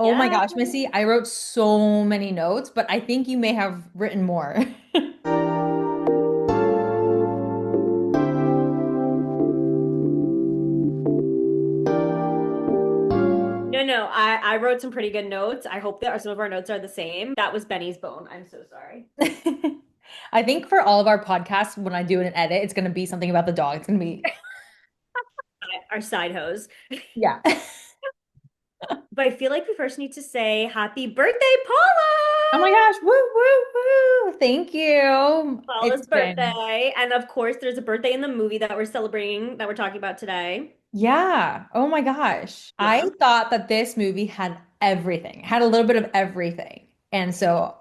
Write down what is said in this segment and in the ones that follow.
Oh my Yeah. gosh, Missy, I wrote so many notes, but I think you may have written more. No, no, I wrote some pretty good notes. I hope that some of our notes are the same. That was Benny's bone. I'm so sorry. I think for all of our podcasts, when I do an edit, it's going to be something about the dog. It's going to be, Our side hose. yeah. But I feel like we first need to say happy birthday, Paula! Oh my gosh. Woo, woo, woo. Thank you. Paula's It's been, birthday. And of course, there's a birthday in the movie that we're celebrating, that we're talking about today. yeah. Oh my gosh. I Yeah. thought that this movie had everything, had a little bit of everything. And so,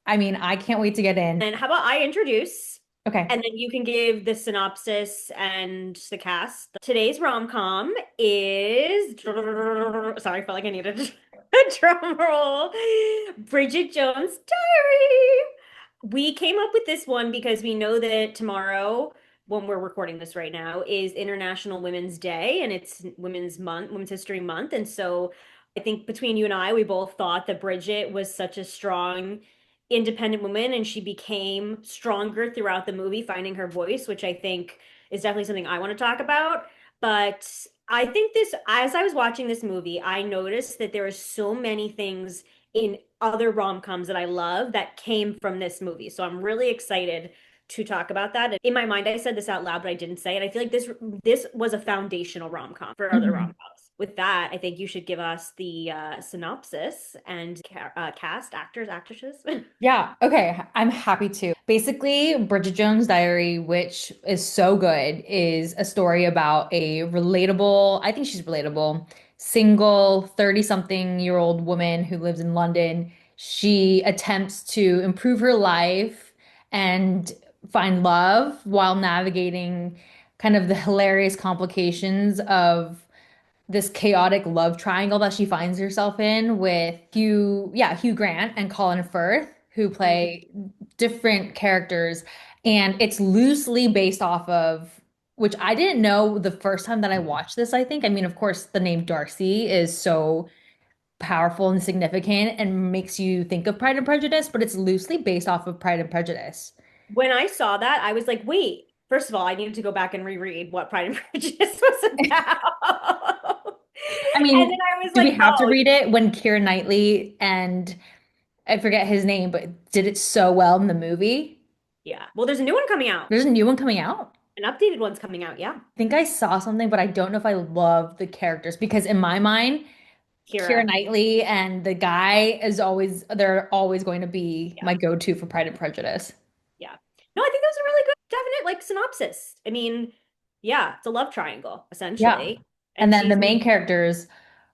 I mean, I can't wait to get in. And how about I introduce, Okay. and then you can give the synopsis and the cast. Today's rom-com is, sorry, I felt like I needed a drum roll. Bridget Jones Diary. We came up with this one because we know that tomorrow, when we're recording this right now, is International Women's Day and it's Women's Month, Women's History Month. And so I think between you and I, we both thought that Bridget was such a strong, independent woman and she became stronger throughout the movie, finding her voice, which I think is definitely something I want to talk about. But I think this, as I was watching this movie, I noticed that there are so many things in other rom-coms that I love that came from this movie. So I'm really excited to talk about that. In my mind, I said this out loud, but I didn't say it. I feel like this was a foundational rom-com for other Mhm. rom-coms. With that, I think you should give us the synopsis and cast, actors, actresses. Yeah, okay, I'm happy to. Basically, Bridget Jones Diary, which is so good, is a story about a relatable, I think she's relatable, single 30-something-year-old woman who lives in London. She attempts to improve her life and find love while navigating kind of the hilarious complications of this chaotic love triangle that she finds herself in with Hugh Grant and Colin Firth, who play different characters. And it's loosely based off of, which I didn't know the first time that I watched this, I think. I mean, of course, the name Darcy is so powerful and significant and makes you think of Pride and Prejudice, but it's loosely based off of Pride and Prejudice. When I saw that, I was like, wait, first of all, I needed to go back and reread what Pride and Prejudice was about. I And then mean, I was do we like, have to oh, read it when Keira Knightley and I forget his name, but did it so well in the movie? yeah. Well, there's a new one coming out. There's a new one coming out. An updated one's coming out. Yeah. I think I saw something, but I don't know if I love the characters because in my mind, Keira Kira. Knightley and the guy is always they're always going to be Yeah. my go-to for Pride and Prejudice. Yeah. No, I think that was a really good, definite like synopsis. I mean, yeah, it's a love triangle, Yeah. essentially. And And then the she's main characters,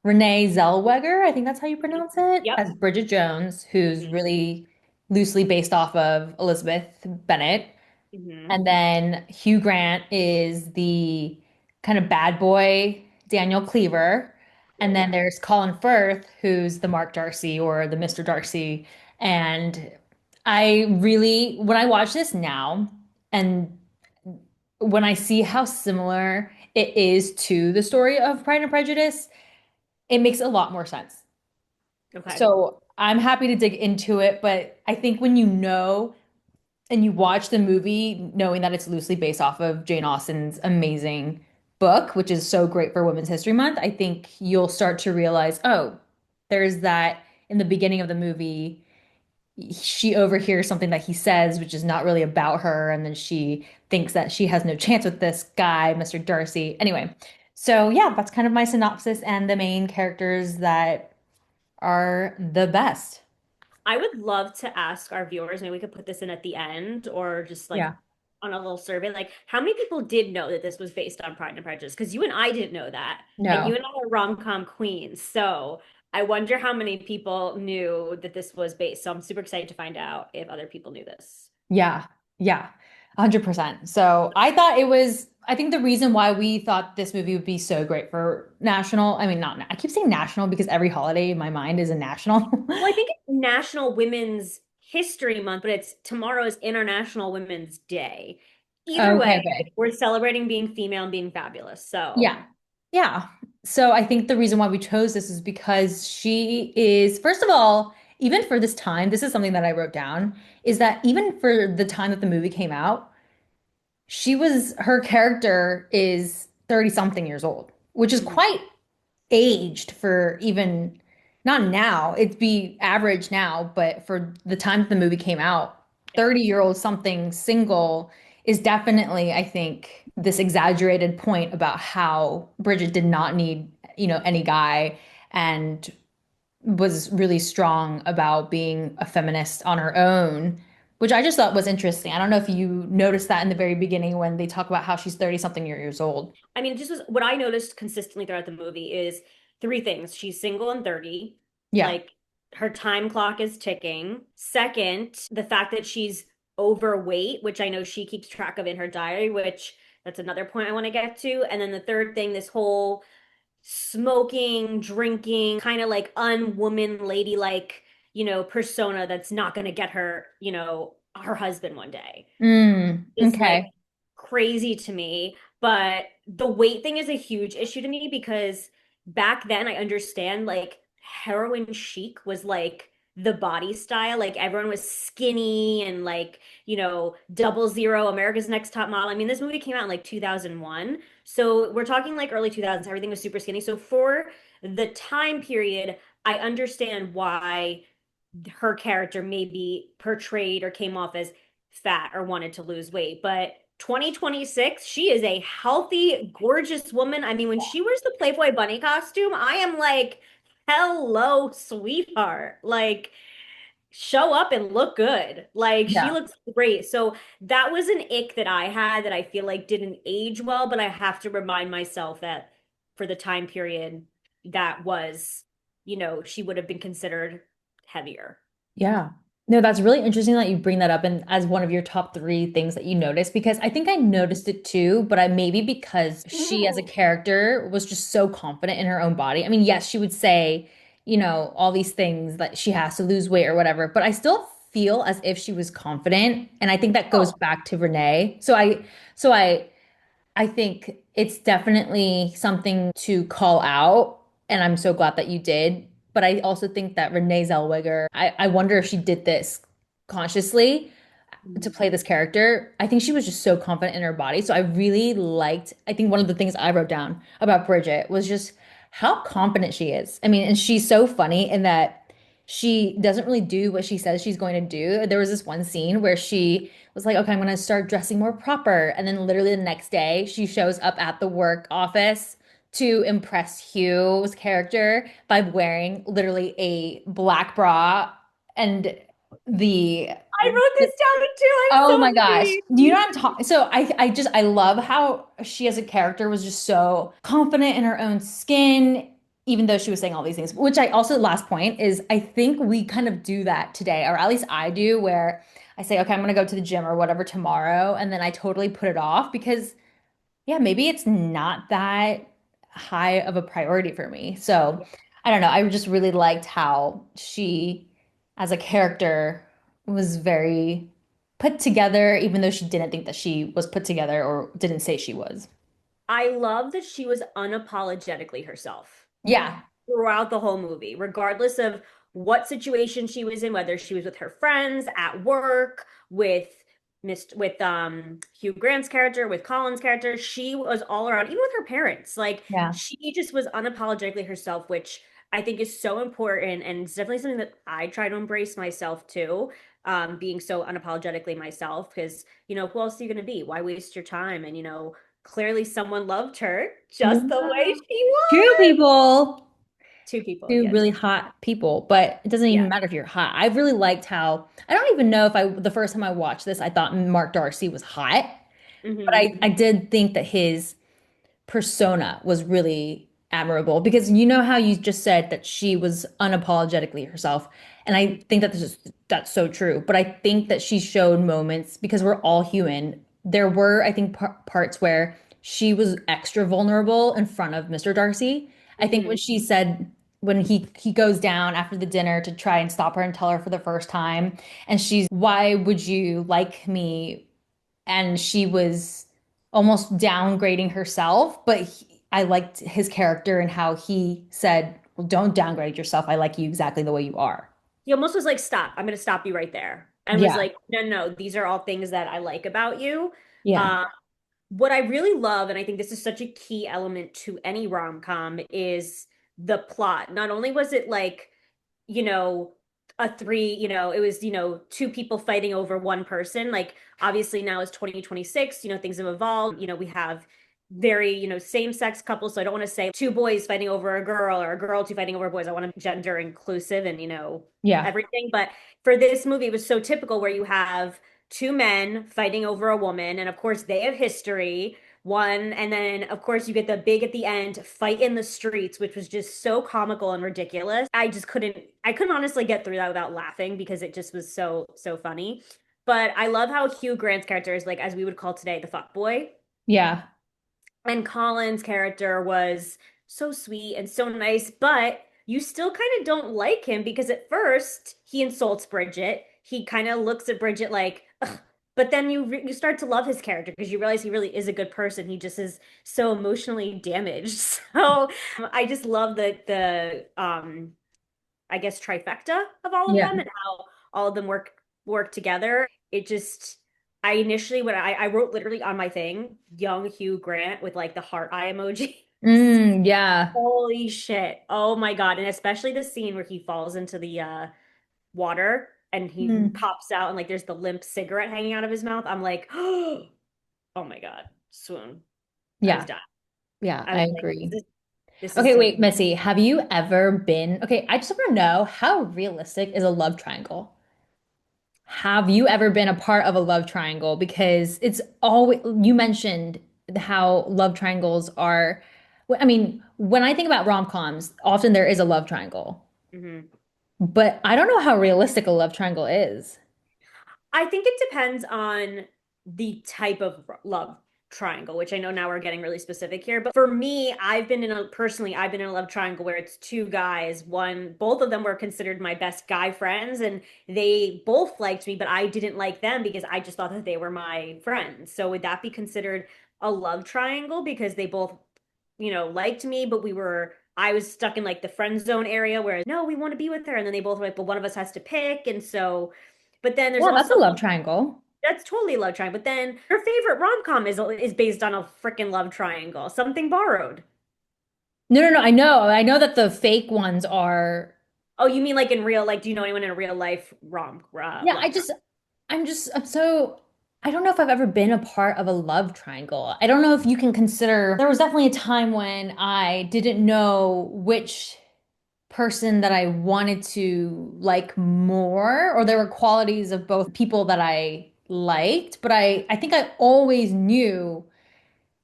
Renee Zellweger, I think that's how you pronounce it, yep. as Bridget Jones, who's Hmm. really loosely based off of Elizabeth Bennet. Hmm. And then Hugh Grant is the kind of bad boy Daniel Cleaver. And then Yeah. there's Colin Firth, who's the Mark Darcy or the Mr. Darcy. And when I watch this now, and when I see how similar it is to the story of Pride and Prejudice, it makes a lot more sense. Okay. So I'm happy to dig into it, but I think when you know and you watch the movie knowing that it's loosely based off of Jane Austen's amazing book, which is so great for Women's History Month, I think you'll start to realize, oh, there's that in the beginning of the movie. She overhears something that he says, which is not really about her, and then she thinks that she has no chance with this guy, Mr. Darcy. Anyway, so yeah, that's kind of my synopsis and the main characters that are the best. I would love to ask our viewers, maybe we could put this in at the end or just like Yeah. on a little survey, like how many people did know that this was based on Pride and Prejudice? Because you and I didn't know that. And you No. and I are rom-com queens. So I wonder how many people knew that this was based. So I'm super excited to find out if other people knew this. Yeah, yeah, 100%. So I think the reason why we thought this movie would be so great for national, I mean, not, I keep saying national because every holiday in my mind is a national. Well, I think it's National Women's History Month, but it's tomorrow's International Women's Day. Either Okay, way, okay. we're celebrating being female and being fabulous. So Yeah. Yeah. So I think the reason why we chose this is because she is, first of all, even for this time, this is something that I wrote down, is that even for the time that the movie came out, her character is 30 something years old, which is Mhm. quite aged for even not now, it'd be average now, but for the time that the movie came out, Yeah. 30-year-old something single is definitely, I think, this exaggerated point about how Bridget did not need, any guy and was really strong about being a feminist on her own, which I just thought was interesting. I don't know if you noticed that in the very beginning when they talk about how she's 30 something years old. I mean, just was, what I noticed consistently throughout the movie is three things. She's single and 30. Yeah. Like her time clock is ticking. Second, the fact that she's overweight, which I know she keeps track of in her diary, which that's another point I want to get to. And then the third thing, this whole smoking, drinking, kind of like unwoman ladylike, persona that's not going to get her, her husband one day. Just like Okay. crazy to me. But the weight thing is a huge issue to me because back then I understand like heroin chic was like the body style. Like everyone was skinny and like, 00, America's Next Top Model. I mean, this movie came out in like 2001. So we're talking like early 2000s. Everything was super skinny. So for the time period, I understand why her character may be portrayed or came off as fat or wanted to lose weight. But 2026, she is a healthy, gorgeous woman. I mean, when she wears the Playboy bunny costume, I am like, hello, sweetheart. Like, show up and look good. Like, she Yeah. looks great. So that was an ick that I had that I feel like didn't age well, but I have to remind myself that for the time period that was, she would have been considered heavier. Yeah. No, that's really interesting that you bring that up and as one of your top three things that you noticed because I think I noticed it too, but I maybe because she as a character was just so confident in her own body. I mean, yes, she would say, all these things that she has to lose weight or whatever, but I still feel as if she was confident. And I think that goes Oh, back to Renee. So I think it's definitely something to call out, and I'm so glad that you did. But I also think that Renee Zellweger, I wonder if she did this consciously to mhm. play this character. I think she was just so confident in her body. So I really liked, I think one of the things I wrote down about Bridget was just how confident she is. I mean, and she's so funny in that she doesn't really do what she says she's going to do. There was this one scene where she was like, okay, I'm going to start dressing more proper. And then literally the next day, she shows up at the work office to impress Hugh's character by wearing literally a black bra and the I wrote this down too. oh I'm my so gosh. Do you know what I'm mean. talking? So I love how she as a character was just so confident in her own skin, even though she was saying all these things. Which I also, last point is I think we kind of do that today, or at least I do, where I say, okay, I'm gonna go to the gym or whatever tomorrow, and then I totally put it off because yeah, maybe it's not that high of a priority for me. So I don't know. I just really liked how she, as a character, was very put together, even though she didn't think that she was put together or didn't say she was. I love that she was unapologetically herself Yeah. throughout the whole movie, regardless of what situation she was in, whether she was with her friends, at work, with Hugh Grant's character, with Colin's character, she was all around, even with her parents. Like Yeah. she just was unapologetically herself, which I think is so important and it's definitely something that I try to embrace myself too. Being so unapologetically myself, because who else are you going to be? Why waste your time? And clearly someone loved her just the way Yeah. she Two was. people. Two people, Two yes. really hot people, but it doesn't even Yeah. matter if you're hot. I really liked how I don't even know if the first time I watched this, I thought Mark Darcy was hot, but Hmm. I did think that his persona was really admirable because you know how you just said that she was unapologetically herself. And I think that that's so true. But I think that she showed moments because we're all human. There were, I think, parts where she was extra vulnerable in front of Mr. Darcy. I think when Hmm. she said when he goes down after the dinner to try and stop her and tell her for the first time, and she's, why would you like me? And she was almost downgrading herself. But I liked his character and how he said, well, don't downgrade yourself. I like you exactly the way you are. He almost was like, stop, I'm going to stop you right there. And was Yeah. like, no, no, these are all things that I like about you. Yeah. Uh, what I really love, and I think this is such a key element to any rom-com, is the plot. Not only was it like, you know, a three, it was, two people fighting over one person. Like, obviously now is 2026, things have evolved. We have very, same-sex couples. So I don't want to say two boys fighting over a girl or a girl two fighting over boys. I want to gender inclusive and, Yeah. everything. But for this movie, it was so typical where you have two men fighting over a woman, and of course they have history. One, and then of course you get the big at the end fight in the streets, which was just so comical and ridiculous. I couldn't honestly get through that without laughing because it just was so funny. But I love how Hugh Grant's character is like, as we would call today, the fuck boy. Yeah. And Colin's character was so sweet and so nice, but you still kind of don't like him because at first he insults Bridget. He kind of looks at Bridget like, ugh. But then you start to love his character because you realize he really is a good person. He just is so emotionally damaged. So I just love the I guess trifecta of all of Yeah. them and how all of them work together. It just I initially when I wrote literally on my thing, young Hugh Grant with like the heart eye emoji. Yeah. Holy shit. Oh my God. And especially the scene where he falls into the water and he Mm. pops out and like there's the limp cigarette hanging out of his mouth. I'm like, oh my God. Swoon. I was Yeah. done. Yeah, I I was like, agree. this is Okay, so wait, Missy, have you ever been, okay, I just want to know how realistic is a love triangle? Have you ever been a part of a love triangle? Because it's always, you mentioned how love triangles are, I mean, when I think about rom-coms, often there is a love triangle, Mhm. but I don't know how realistic a love triangle is. I think it depends on the type of love triangle, which I know now we're getting really specific here. But for me, I've been in a love triangle where it's two guys. Both of them were considered my best guy friends, and they both liked me, but I didn't like them because I just thought that they were my friends. So would that be considered a love triangle because they both, liked me, but I was stuck in like the friend zone area where no, we want to be with her. And then they both were like, but one of us has to pick. And so but then there's Yeah, that's a also love triangle. that's totally a love triangle. But then your favorite rom-com is based on a freaking love triangle, something borrowed. No, no, no, I know. I know that the fake ones are, Oh, you mean like in real, like, do you know anyone in a real life yeah, love triangle? I'm so, I don't know if I've ever been a part of a love triangle. I don't know if you can consider, there was definitely a time when I didn't know which person that I wanted to like more, or there were qualities of both people that I liked, but I think I always knew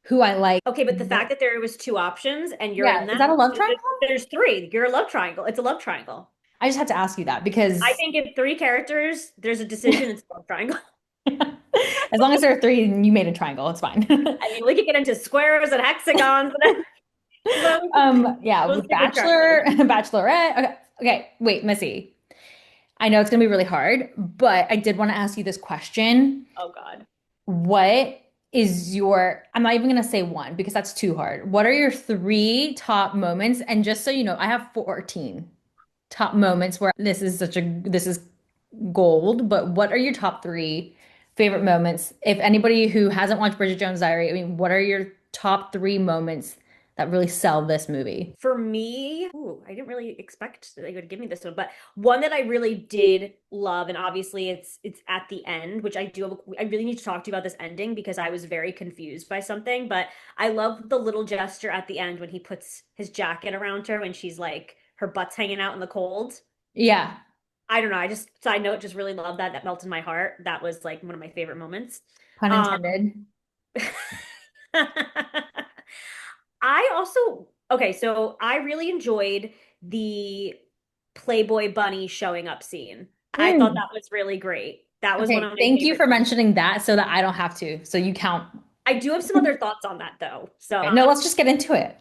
who I liked Okay, but the fact more. that there was two options and you're Yeah, in is them, that a love triangle? there's three. You're a love triangle. It's a love triangle. I just had to ask you that I because think if three characters, there's a decision, it's a love triangle. as long as there are three and you made a triangle, it's fine. I mean, we could get into squares and hexagons, but Yeah, we'll with stick with triangles. Bachelor, Bachelorette. Okay, okay, wait, Missy. I know it's gonna be really hard, but I did want to ask you this question. Oh God. What is your, I'm not even gonna say one because that's too hard. What are your three top moments? And just so you know, I have 14 top moments where this is gold, but what are your top three favorite moments? If anybody who hasn't watched Bridget Jones' Diary, I mean, what are your top three moments that really sell this movie? For me, ooh, I didn't really expect that they would give me this one, but one that I really did love, and obviously it's at the end, which I really need to talk to you about this ending because I was very confused by something, but I love the little gesture at the end when he puts his jacket around her when she's like her butt's hanging out in the cold. Yeah, I don't know, I just side note just really love that. That melted my heart. That was like one of my favorite moments. pun Um intended. I also, okay, so I really enjoyed the Playboy bunny showing up scene. I thought Mm. that was really great. That was one Okay, of my thank you favorite for scenes. mentioning that so that I don't have to. So you count. I do have some other thoughts on that though. So, Okay, no, let's just get into it.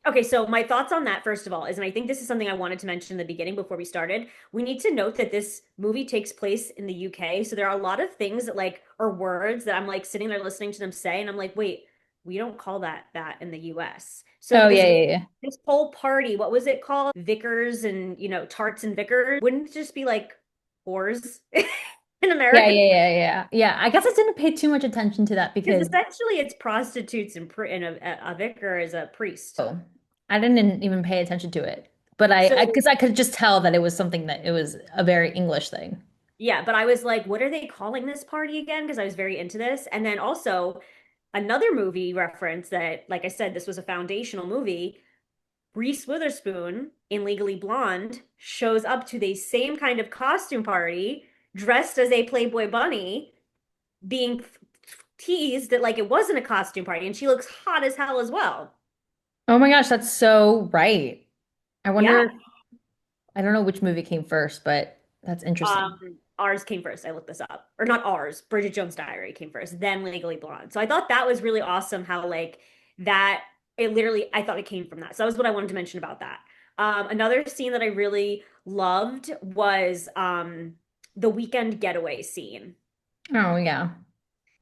okay, so my thoughts on that, first of all, is, and I think this is something I wanted to mention in the beginning before we started, we need to note that this movie takes place in the UK. So there are a lot of things that like, or words that I'm like sitting there listening to them say, and I'm like, wait, we don't call that in the US. So Oh this yeah, yeah, yeah. this whole party, what was it called? Vickers and, tarts and Vickers. Wouldn't it just be like whores in Yeah, America? yeah, yeah, yeah. Yeah, I guess I didn't pay too much attention to that Because because essentially it's prostitutes and a vicar is a priest. oh, I didn't even pay attention to it. But I So because I could just tell that it was something that it was a very English thing. yeah, but I was like, what are they calling this party again? Because I was very into this. And then also another movie reference that, like I said, this was a foundational movie. Reese Witherspoon in Legally Blonde shows up to the same kind of costume party dressed as a Playboy bunny, being teased that like it wasn't a costume party, and she looks hot as hell as well. Oh my gosh, that's so right. I Yeah. wonder, I don't know which movie came first, but that's interesting. Ours came first. I looked this up. Or not ours. Bridget Jones Diary came first, then Legally Blonde. So I thought that was really awesome how like that it literally I thought it came from that. So that was what I wanted to mention about that. Another scene that I really loved was the weekend getaway scene. Oh yeah.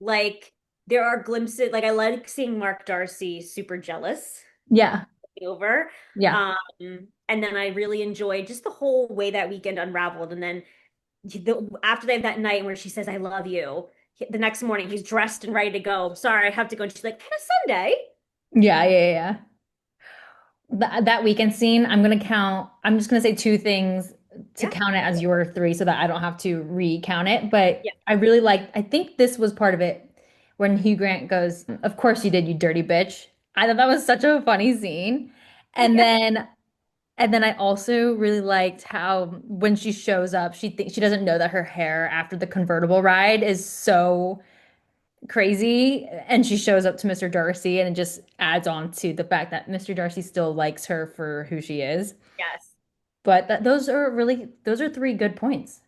Like there are glimpses, like I like seeing Mark Darcy super jealous Yeah. over. Yeah. Um, and then I really enjoyed just the whole way that weekend unraveled. And then after they have that night where she says, I love you, the next morning he's dressed and ready to go. Sorry, I have to go. And she's like, "And a Sunday." Yeah, yeah, yeah. That weekend scene, I'm just gonna say two things to Yeah. count it as your three so that I don't have to recount it. But Yeah. I think this was part of it when Hugh Grant goes, of course you did, you dirty bitch. I thought that was such a funny scene. And Yeah. then and then I also really liked how when she shows up, she doesn't know that her hair after the convertible ride is so crazy, and she shows up to Mr. Darcy and it just adds on to the fact that Mr. Darcy still likes her for who she is. Yes. But those are three good points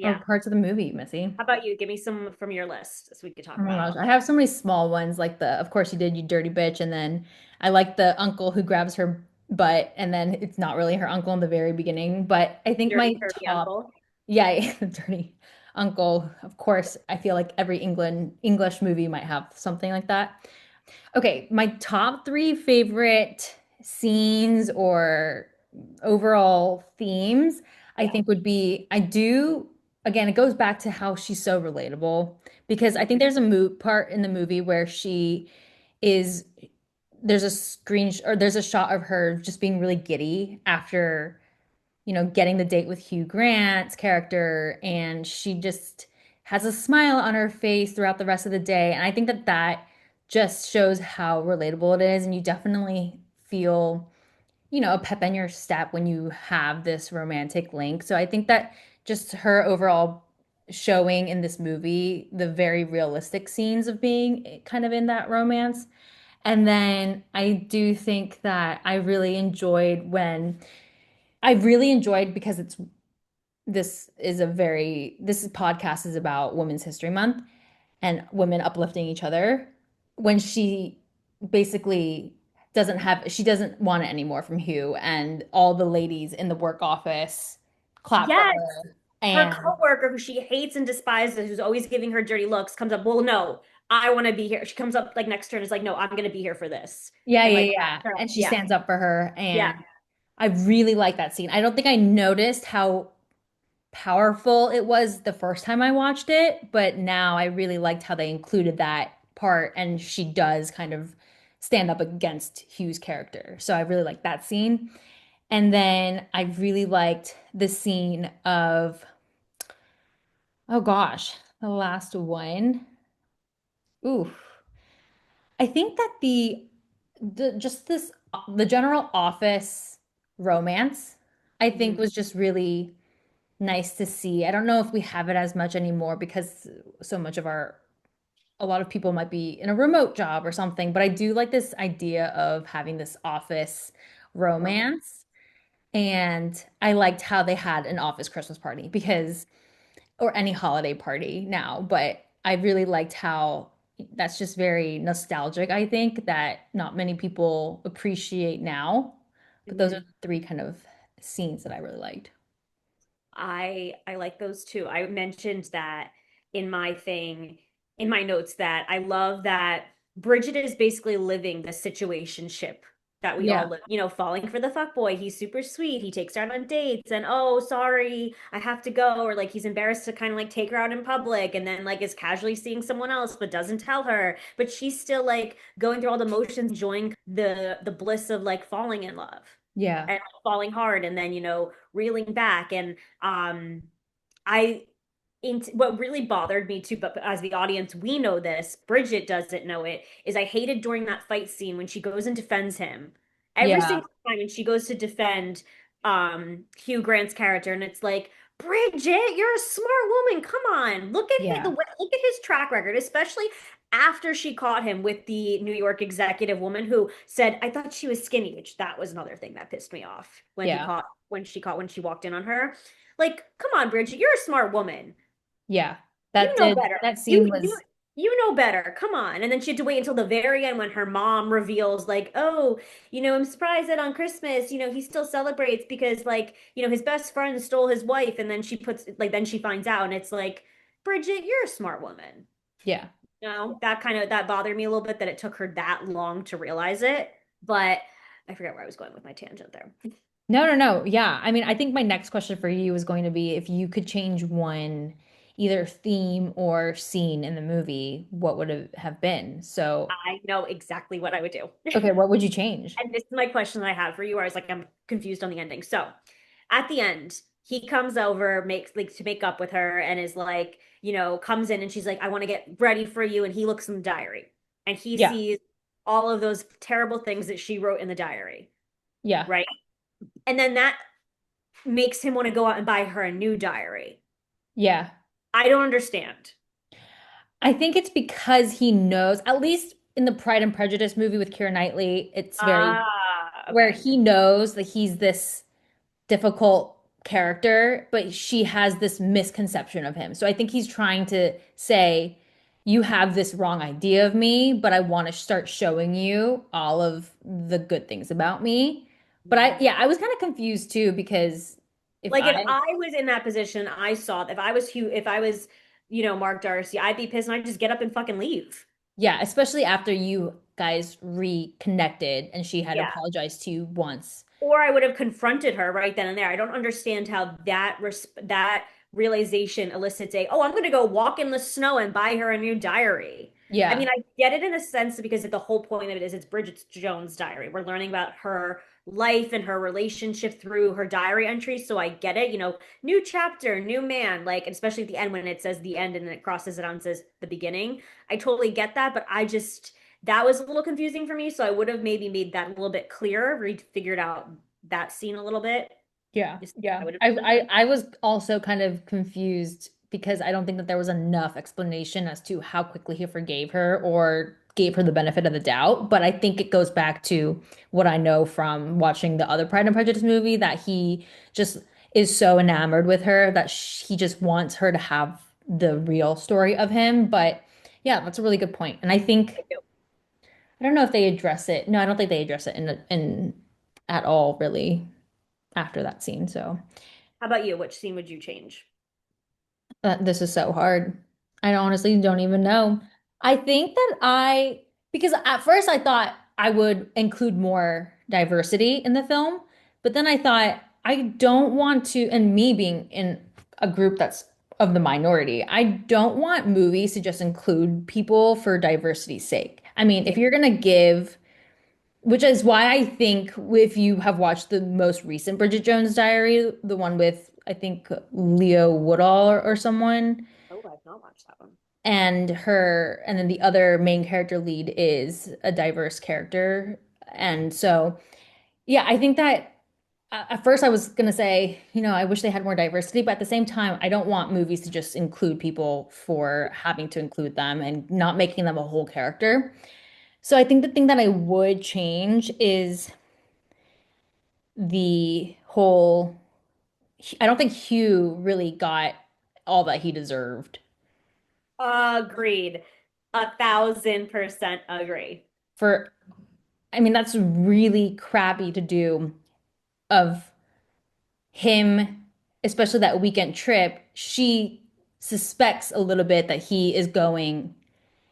or Yeah. parts of the movie, Missy. How about you? Give me some from your list so we could Oh talk my about. gosh, I have so many small ones like the of course you did, you dirty bitch, and then I like the uncle who grabs her butt and then it's not really her uncle in the very beginning, but I think Dirty my Curvy top Uncle. yeah, the dirty uncle, of course, I feel like every England English movie might have something like that. Okay, my top three favorite scenes or overall themes, I Yeah. think would be again, it goes back to how she's so relatable because I think Mhm. there's a part in the movie where is, there's a there's a shot of her just being really giddy after getting the date with Hugh Grant's character, and she just has a smile on her face throughout the rest of the day. And I think that that just shows how relatable it is, and you definitely feel, a pep in your step when you have this romantic link. So I think that just her overall showing in this movie the very realistic scenes of being kind of in that romance. And then I do think that I really enjoyed because this podcast is about Women's History Month and women uplifting each other. When she basically she doesn't want it anymore from Hugh, and all the ladies in the work office clap for Yes. her. Her And coworker who she hates and despises, who's always giving her dirty looks, comes up, well, no, I want to be here. She comes up like next to her and is like, no, I'm going to be here for this. yeah, And like, yeah, yeah. her up. And she Yeah. stands up for her. Yeah. And I really like that scene. I don't think I noticed how powerful it was the first time I watched it, but now I really liked how they included that part and she does kind of stand up against Hugh's character. So I really liked that scene. And then I really liked the scene of, oh gosh, the last one. Ooh, I think that the just this the general office romance, I think Mhm. was just really nice to see. I don't know if we have it as much anymore because so much of a lot of people might be in a remote job or something, but I do like this idea of having this office Romance. romance. And I liked how they had an office Christmas party or any holiday party now, but I really liked how that's just very nostalgic, I think, that not many people appreciate now. But those are Mhm. the three kind of scenes that I really liked. I like those too. I mentioned that in my thing, in my notes that I love that. Bridget is basically living the situationship that we all Yeah. live, falling for the fuck boy. He's super sweet. He takes her out on dates and oh, sorry, I have to go. Or like he's embarrassed to kind of like take her out in public and then like is casually seeing someone else but doesn't tell her. But she's still like going through all the motions, enjoying the bliss of like falling in love Yeah. and like, falling hard and then, reeling back. And I what really bothered me too, but as the audience, we know this, Bridget doesn't know it, is I hated during that fight scene when she goes and defends him. Every Yeah. single time when she goes to defend Hugh Grant's character, and it's like, Bridget, you're a smart woman. Come on. Yeah. Look at his track record, especially after she caught him with the New York executive woman who said, I thought she was skinny, which that was another thing that pissed me off Yeah. when she walked in on her. Like, come on, Bridget, you're a smart woman. Yeah. You That know did, better. that You scene you was, you know better. Come on. And then she had to wait until the very end when her mom reveals, like, oh, I'm surprised that on Christmas, he still celebrates because, like, his best friend stole his wife. And then then she finds out, and it's like, Bridget, you're a smart woman. yeah. That bothered me a little bit that it took her that long to realize it. But I forget where I was going with my tangent there. No, no, no. Yeah. I mean, I think my next question for you is going to be if you could change one, either theme or scene in the movie, what would it have been? So, I know exactly what I would do. okay, what would you change? And this is my question that I have for you, where I was like, I'm confused on the ending. So at the end, he comes over, makes like to make up with her, and is like, comes in and she's like, I want to get ready for you. And he looks in the diary and he Yeah. sees all of those terrible things that she wrote in the diary, Yeah. right? And then that makes him want to go out and buy her a new diary. Yeah. I don't understand. I think it's because he knows, at least in the Pride and Prejudice movie with Keira Knightley, it's very where Okay. he knows that he's this difficult character, but she has this misconception of him. So I think he's trying to say, you have this wrong idea of me, but I want to start showing you all of the good things about me. But Mm. yeah, I was kind of confused too because if Like if I, I was in that position, I saw if I was Mark Darcy, I'd be pissed and I'd just get up and fucking leave. yeah, especially after you guys reconnected and she had Yeah. apologized to you once. Or I would have confronted her right then and there. I don't understand how that realization elicits oh, I'm going to go walk in the snow and buy her a new diary. I mean, Yeah, I get it in a sense because the whole point of it is it's Bridget Jones' diary. We're learning about her life and her relationship through her diary entries. So I get it, new chapter, new man, like especially at the end when it says the end and then it crosses it out and says the beginning. I totally get that, but that was a little confusing for me. So I would have maybe made that a little bit clearer, figured out that scene a little bit. yeah, I yeah. would have I, done I different. I was also kind of confused because I don't think that there was enough explanation as to how quickly he forgave her or gave her the benefit of the doubt. But I think it goes back to what I know from watching the other Pride and Prejudice movie that he just is so enamored with her that he just wants her to have the real story of him. But yeah, that's a really good point. And I think I don't know if they address it. No, I don't think they address it in at all really after that scene. So. How about you? Which scene would you change? This is so hard. I honestly don't even know. I think that because at first I thought I would include more diversity in the film, but then I thought I don't want to, and me being in a group that's of the minority, I don't want movies to just include people for diversity's sake. I mean, if Same. you're gonna give which is why I think if you have watched the most recent Bridget Jones Diary, the one with I think Leo Woodall or someone, Oh, I've not watched that one. and then the other main character lead is a diverse character. And so, yeah, I think that at first I was gonna say, I wish they had more diversity, but at the same time, I don't want movies to just include people for having to include them and not making them a whole character. So I think the thing that I would change is the whole I don't think Hugh really got all that he deserved Agreed. 1,000% agree. for I mean that's really crappy to do of him, especially that weekend trip. She suspects a little bit that he is going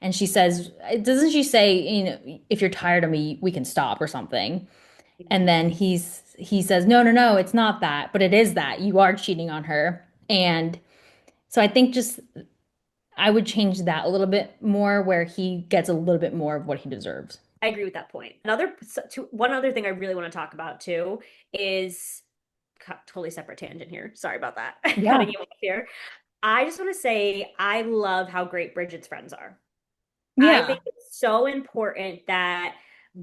And she says, doesn't she say, if you're tired of me, we can stop or something? And Mhm. then he says, no, no, no, it's not that, but it is that. You are cheating on her. And so I think just I would change that a little bit more where he gets a little bit more of what he deserves. I agree with that point. One other thing I really want to talk about too is totally separate tangent here. Sorry about that. Yeah. Cutting you off here. I just want to say I love how great Bridget's friends are. I Yeah. think it's so important that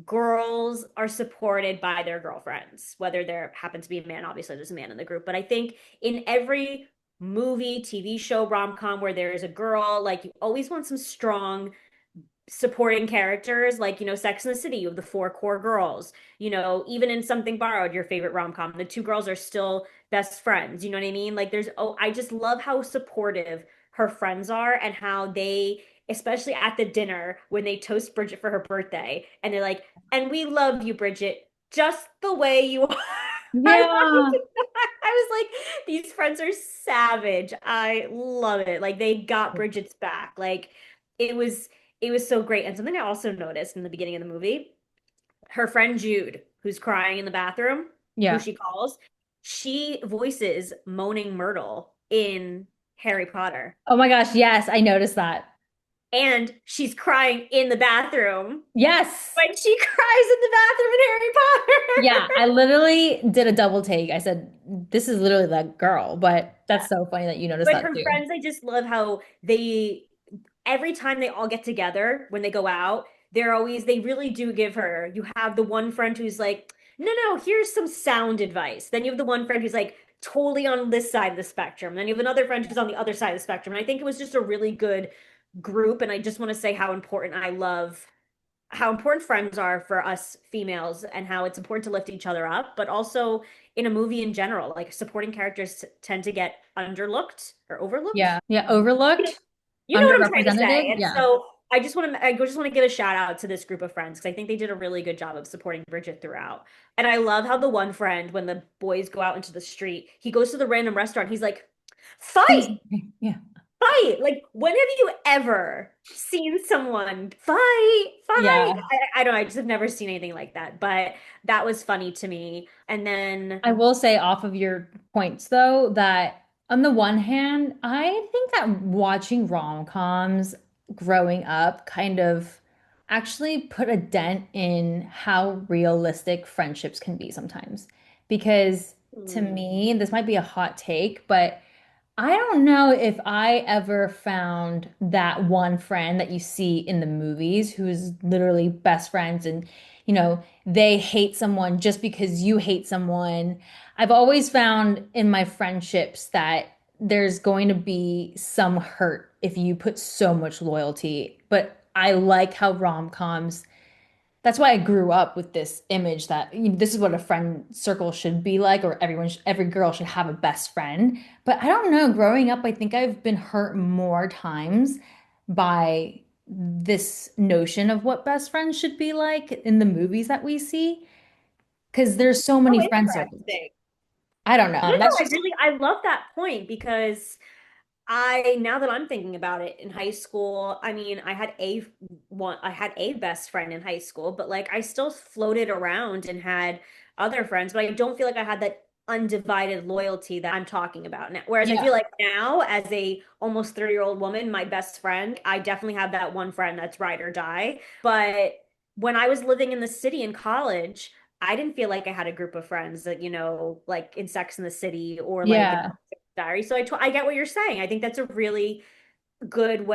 girls are supported by their girlfriends, whether there happens to be a man, obviously there's a man in the group, but I think in every movie, TV show, rom-com where there is a girl, like you always want some strong supporting characters, like Sex and the City, you have the four core girls. Even in Something Borrowed, your favorite rom-com, the two girls are still best friends. You know what I mean? Like I just love how supportive her friends are and how they, especially at the dinner when they toast Bridget for her birthday, and they're like, "And we love you, Bridget, just the way you are." Yeah. I was like, these friends are savage. I love it. Like they got Bridget's back. Like it was it was so great. And something I also noticed in the beginning of the movie, her friend Jude, who's crying in the bathroom, who Yeah. she calls, she voices Moaning Myrtle in Harry Potter. Oh my gosh, yes, I noticed that. And she's crying in the bathroom Yes. when she cries in the bathroom in Harry Yeah, Potter. I literally did a double take. I said, this is literally that girl, but that's so funny that you noticed But that her too. friends, I just love how every time they all get together when they go out, they really do give her. You have the one friend who's like, no, no, here's some sound advice. Then you have the one friend who's like totally on this side of the spectrum. Then you have another friend who's on the other side of the spectrum. And I think it was just a really good group. And I just want to say how important friends are for us females and how it's important to lift each other up, but also in a movie in general, like supporting characters tend to get underlooked or overlooked. Yeah. Yeah. You know, Overlooked, you know what I'm trying to say. underrepresented. And Yeah. so I just want to give a shout out to this group of friends because I think they did a really good job of supporting Bridget throughout. And I love how the one friend, when the boys go out into the street, he goes to the random restaurant. He's like, Please. fight, Yeah. fight. Like, when have you ever seen someone fight, fight? Yeah. I don't know. I just have never seen anything like that. But that was funny to me. And then, I will say off of your points though, that on the one hand, I think that watching rom-coms growing up kind of actually put a dent in how realistic friendships can be sometimes. Because to hmm, me, this might be a hot take, but I don't know if I ever found that one friend that you see in the movies who's literally best friends and, they hate someone just because you hate someone. I've always found in my friendships that there's going to be some hurt if you put so much loyalty. But I like how rom-coms that's why I grew up with this image that this is what a friend circle should be like, or every girl should have a best friend. But I don't know, growing up, I think I've been hurt more times by this notion of what best friends should be like in the movies that we see, because there's so oh, many friend circles. interesting. I don't know. No, no, That's I just, really, I love that point because now that I'm thinking about it, in high school, I mean, I had a best friend in high school, but like I still floated around and had other friends, but I don't feel like I had that undivided loyalty that I'm talking about now. Whereas I yeah, feel like now, as a almost 30-year-old woman, my best friend, I definitely have that one friend that's ride or die. But when I was living in the city in college, I didn't feel like I had a group of friends that, like in Sex and the City or like in yeah, Diary. So I get what you're saying. I think that's a really good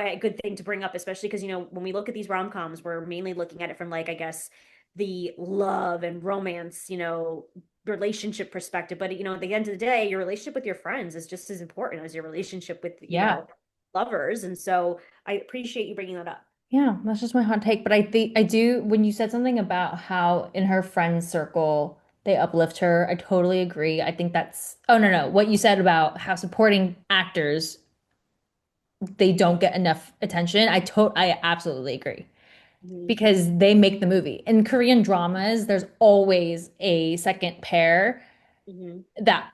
thing to bring up, especially because when we look at these rom-coms, we're mainly looking at it from like I guess the love and romance, relationship perspective. But at the end of the day, your relationship with your friends is just as important as your relationship with yeah. lovers. And so I appreciate you bringing that up. Yeah, that's just my hot take. But I think I do, when you said something about how in her friend circle they uplift her, I totally agree. I think oh no, no, what you said about how supporting actors they don't get enough attention, I absolutely agree. Mhm. Because they make the movie. In Korean dramas, there's always a second pair Mhm. that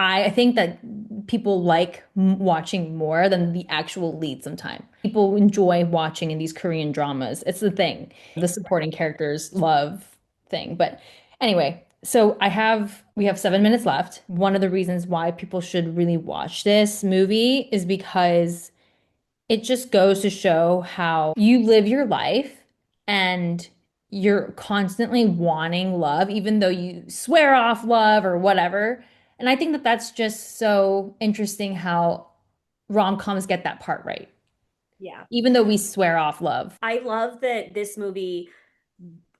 I think that people like watching more than the actual lead sometimes. People enjoy watching in these Korean dramas. It's the thing. The supporting characters love thing. But anyway, so we have 7 minutes left. One of the reasons why people should really watch this movie is because it just goes to show how you live your life and you're constantly wanting love, even though you swear off love or whatever. And I think that that's just so interesting how rom-coms get that part right, Yeah. even though we swear off love. I love that this movie,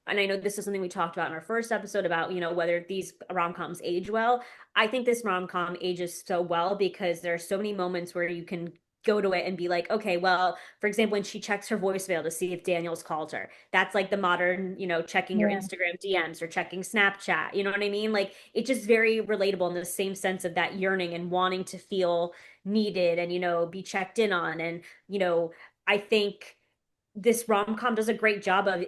and I know this is something we talked about in our first episode about, whether these rom-coms age well. I think this rom-com ages so well because there are so many moments where you can go to it and be like, okay, well, for example, when she checks her voicemail to see if Daniel's called her, that's like the modern, checking your Yeah. Instagram DMs or checking Snapchat. You know what I mean? Like it's just very relatable in the same sense of that yearning and wanting to feel needed and, be checked in on. And, I think this rom-com does a great job of,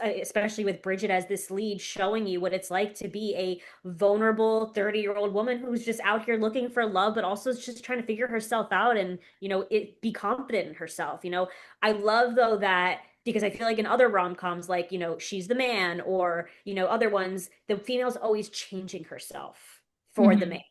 especially with Bridget as this lead, showing you what it's like to be a vulnerable 30-year-old woman who's just out here looking for love, but also is just trying to figure herself out and, be confident in herself. I love though that because I feel like in other rom-coms, like, She's the Man or, other ones, the female's always changing herself for the Hmm. man.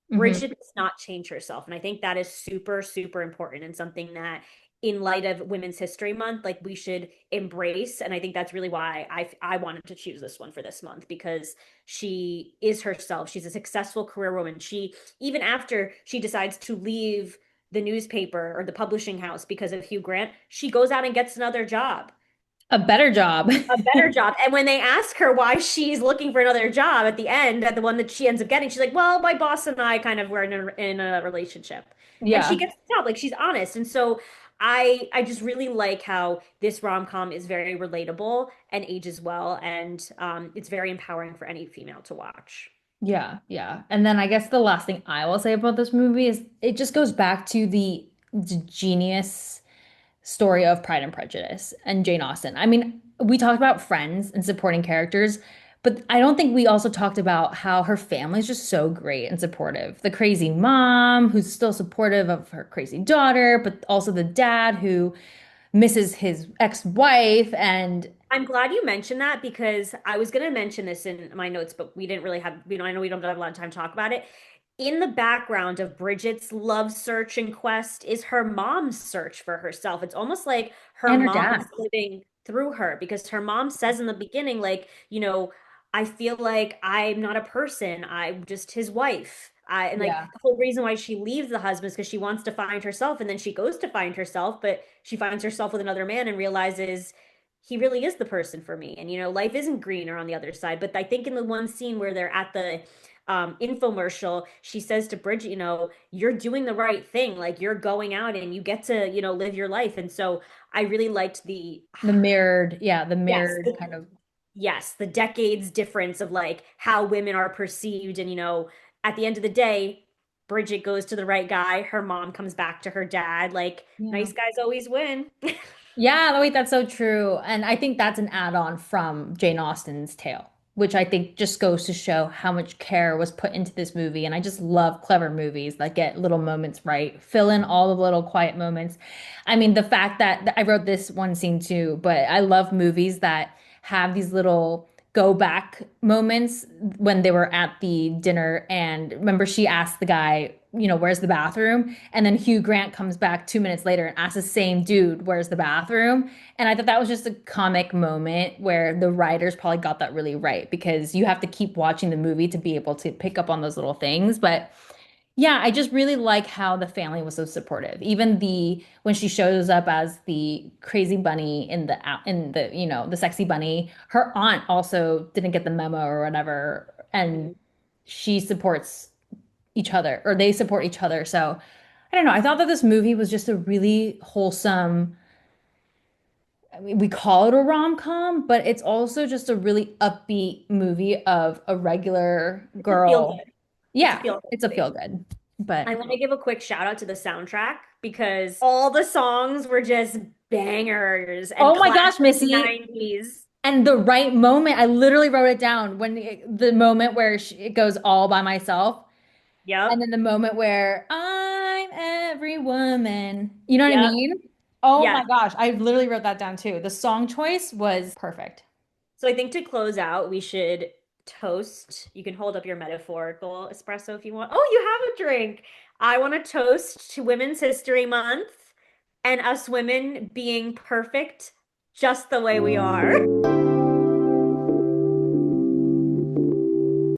Hmm. Bridget does not change herself. And I think that is super, super important and something that in light of Women's History Month, like we should embrace. And I think that's really why I wanted to choose this one for this month because she is herself. She's a successful career woman. She even after she decides to leave the newspaper or the publishing house because of Hugh Grant, she goes out and gets another job, A better job. a better job. And when they ask her why she's looking for another job at the end, at the one that she ends up getting, she's like, "Well, my boss and I kind of were in a relationship." And she Yeah. gets the job, like she's honest. And so I just really like how this rom-com is very relatable and ages well, and it's very empowering for any female to watch. Yeah, yeah. And then I guess the last thing I will say about this movie is it just goes back to the genius story of Pride and Prejudice and Jane Austen. I mean, we talked about friends and supporting characters, but I don't think we also talked about how her family is just so great and supportive. The crazy mom who's still supportive of her crazy daughter, but also the dad who misses his ex-wife and I'm glad you mentioned that because I was going to mention this in my notes, but we didn't really have, I know we don't have a lot of time to talk about it. In the background of Bridget's love search and quest is her mom's search for herself. It's almost like her and her mom dad. is living through her because her mom says in the beginning, like, I feel like I'm not a person. I'm just his wife. And like Yeah. the whole reason why she leaves the husband is because she wants to find herself. And then she goes to find herself, but she finds herself with another man and realizes he really is the person for me. And life isn't greener on the other side. But I think in the one scene where they're at the infomercial, she says to Bridget, you're doing the right thing. Like you're going out and you get to, live your life. And so I really liked the The mirrored, yeah, the yes, mirrored kind of. yes, the decades difference of like how women are perceived. And at the end of the day, Bridget goes to the right guy. Her mom comes back to her dad. Like Yeah. nice guys always win. Yeah, wait, that's so true. And I think that's an add-on from Jane Austen's tale, which I think just goes to show how much care was put into this movie. And I just love clever movies that get little moments right, fill in all the little quiet moments. I mean, the fact that I wrote this one scene too, but I love movies that have these little go back moments when they were at the dinner. And remember, she asked the guy, where's the bathroom? And then Hugh Grant comes back 2 minutes later and asks the same dude, where's the bathroom? And I thought that was just a comic moment where the writers probably got that really right because you have to keep watching the movie to be able to pick up on those little things. But yeah, I just really like how the family was so supportive. Even the when she shows up as the crazy bunny the sexy bunny, her aunt also didn't get the memo or whatever, and she supports each other or they support each other. So I don't know. I thought that this movie was just a really wholesome. I mean, we call it a rom-com, but it's also just a really upbeat movie of a regular It's a feel girl. good. It's a Yeah, feel good it's a movie. feel good. But I want to give a quick shout out to the soundtrack because all the songs were just bangers and oh my gosh, classic Missy, 90s. and the right moment, I literally wrote it down when the moment where it goes all by myself. Yep. And then the moment where I'm every woman. You know what I Yep. mean? Oh my Yes. gosh, I literally wrote that down too. The song choice was perfect. So I think to close out, we should toast. You can hold up your metaphorical espresso if you want. Oh, you have a drink. I want to toast to Women's History Month and us women being perfect just the way we are.